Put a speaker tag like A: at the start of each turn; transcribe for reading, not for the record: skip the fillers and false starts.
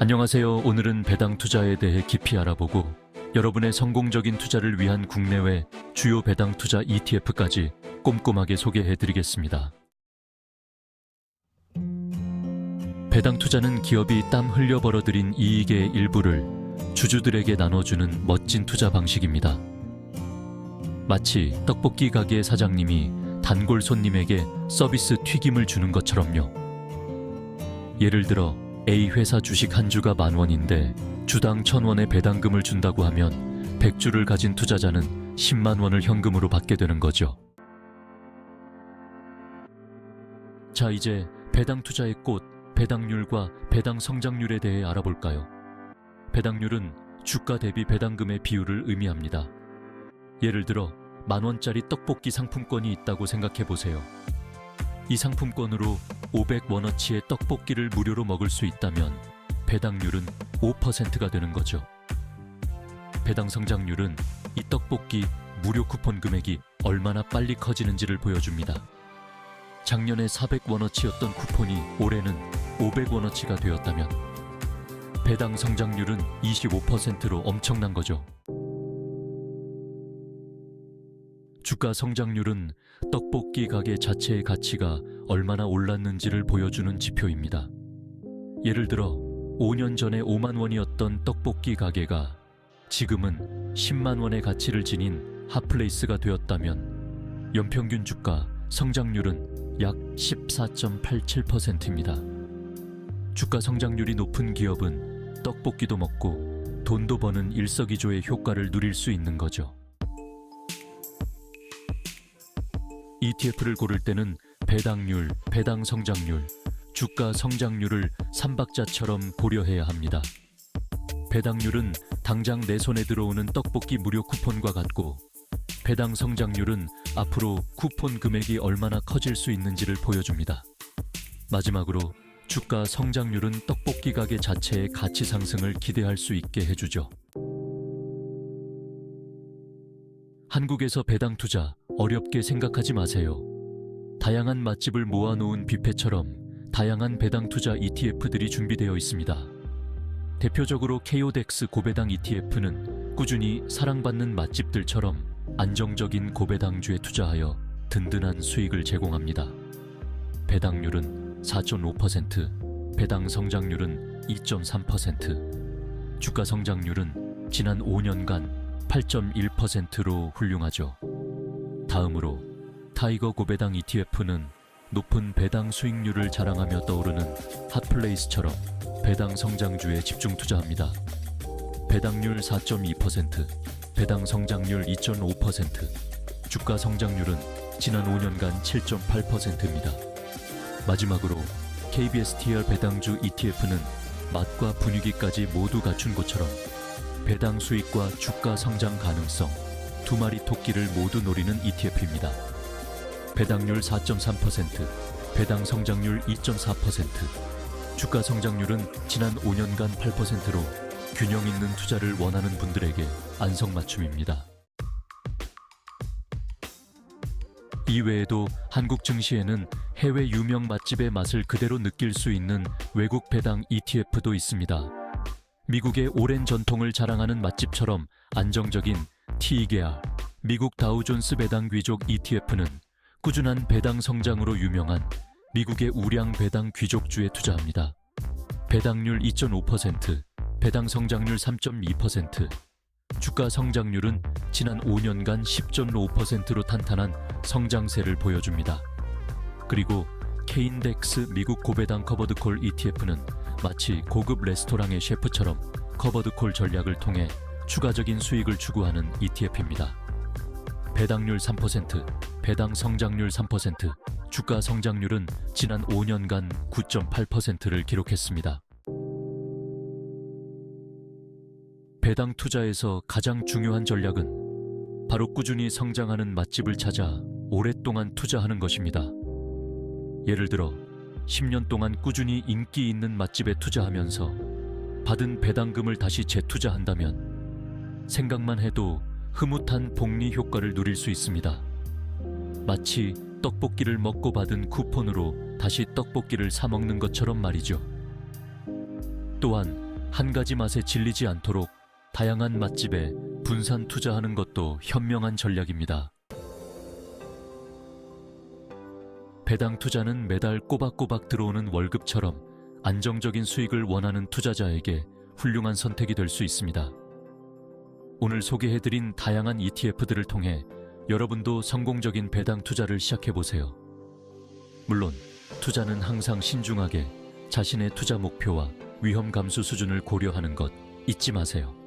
A: 안녕하세요. 오늘은 배당 투자에 대해 깊이 알아보고 여러분의 성공적인 투자를 위한 국내외 주요 배당 투자 ETF까지 꼼꼼하게 소개해드리겠습니다. 배당 투자는 기업이 땀 흘려 벌어들인 이익의 일부를 주주들에게 나눠주는 멋진 투자 방식입니다. 마치 떡볶이 가게 사장님이 단골 손님에게 서비스 튀김을 주는 것처럼요. 예를 들어 A 회사 주식 한 주가 10,000원인데 주당 1,000원의 배당금을 준다고 하면 100주를 가진 투자자는 10만 원을 현금으로 받게 되는 거죠. 자, 이제 배당 투자의 꽃, 배당률과 배당 성장률에 대해 알아볼까요? 배당률은 주가 대비 배당금의 비율을 의미합니다. 예를 들어 10,000원짜리 떡볶이 상품권이 있다고 생각해 보세요. 이 상품권으로 500원어치의 떡볶이를 무료로 먹을 수 있다면 배당률은 5%가 되는 거죠. 배당 성장률은 이 떡볶이 무료 쿠폰 금액이 얼마나 빨리 커지는지를 보여줍니다. 작년에 400원어치였던 쿠폰이 올해는 500원어치가 되었다면 배당 성장률은 25%로 엄청난 거죠. 주가 성장률은 떡볶이 가게 자체의 가치가 얼마나 올랐는지를 보여주는 지표입니다. 예를 들어 5년 전에 5만 원이었던 떡볶이 가게가 지금은 10만 원의 가치를 지닌 핫플레이스가 되었다면 연평균 주가 성장률은 약 14.87%입니다. 주가 성장률이 높은 기업은 떡볶이도 먹고 돈도 버는 일석이조의 효과를 누릴 수 있는 거죠. ETF를 고를 때는 배당률, 배당 성장률, 주가 성장률을 3박자처럼 고려해야 합니다. 배당률은 당장 내 손에 들어오는 떡볶이 무료 쿠폰과 같고, 배당 성장률은 앞으로 쿠폰 금액이 얼마나 커질 수 있는지를 보여줍니다. 마지막으로 주가 성장률은 떡볶이 가게 자체의 가치 상승을 기대할 수 있게 해주죠. 한국에서 배당 투자 어렵게 생각하지 마세요. 다양한 맛집을 모아놓은 뷔페처럼 다양한 배당 투자 ETF들이 준비되어 있습니다. 대표적으로 KODX 고배당 ETF는 꾸준히 사랑받는 맛집들처럼 안정적인 고배당주에 투자하여 든든한 수익을 제공합니다. 배당률은 4.5%, 배당 성장률은 2.3%, 주가 성장률은 지난 5년간 8.1%로 훌륭하죠. 다음으로 타이거 고배당 ETF는 높은 배당 수익률을 자랑하며 떠오르는 핫플레이스처럼 배당 성장주에 집중 투자합니다. 배당률 4.2%, 배당 성장률 2.5%, 주가 성장률은 지난 5년간 7.8%입니다. 마지막으로 KBSTR 배당주 ETF는 맛과 분위기까지 모두 갖춘 것처럼 배당 수익과 주가 성장 가능성, 두 마리 토끼를 모두 노리는 ETF입니다. 배당률 4.3%, 배당 성장률 2.4%, 주가 성장률은 지난 5년간 8%로 균형 있는 투자를 원하는 분들에게 안성맞춤입니다. 이외에도 한국 증시에는 해외 유명 맛집의 맛을 그대로 느낄 수 있는 외국 배당 ETF도 있습니다. 미국의 오랜 전통을 자랑하는 맛집처럼 안정적인 TGR, 미국 다우존스 배당 귀족 ETF는 꾸준한 배당 성장으로 유명한 미국의 우량 배당 귀족주에 투자합니다. 배당률 2.5%, 배당 성장률 3.2%, 주가 성장률은 지난 5년간 10.5%로 탄탄한 성장세를 보여줍니다. 그리고 K인덱스 미국 고배당 커버드콜 ETF는 마치 고급 레스토랑의 셰프처럼 커버드콜 전략을 통해 추가적인 수익을 추구하는 ETF입니다. 배당률 3%, 배당 성장률 3%, 주가 성장률은 지난 5년간 9.8%를 기록했습니다. 배당 투자에서 가장 중요한 전략은 바로 꾸준히 성장하는 맛집을 찾아 오랫동안 투자하는 것입니다. 예를 들어 10년 동안 꾸준히 인기 있는 맛집에 투자하면서 받은 배당금을 다시 재투자한다면 생각만 해도 흐뭇한 복리 효과를 누릴 수 있습니다. 마치 떡볶이를 먹고 받은 쿠폰으로 다시 떡볶이를 사 먹는 것처럼 말이죠. 또한 한 가지 맛에 질리지 않도록 다양한 맛집에 분산 투자하는 것도 현명한 전략입니다. 배당 투자는 매달 꼬박꼬박 들어오는 월급처럼 안정적인 수익을 원하는 투자자에게 훌륭한 선택이 될 수 있습니다. 오늘 소개해드린 다양한 ETF들을 통해 여러분도 성공적인 배당 투자를 시작해보세요. 물론 투자는 항상 신중하게 자신의 투자 목표와 위험 감수 수준을 고려하는 것 잊지 마세요.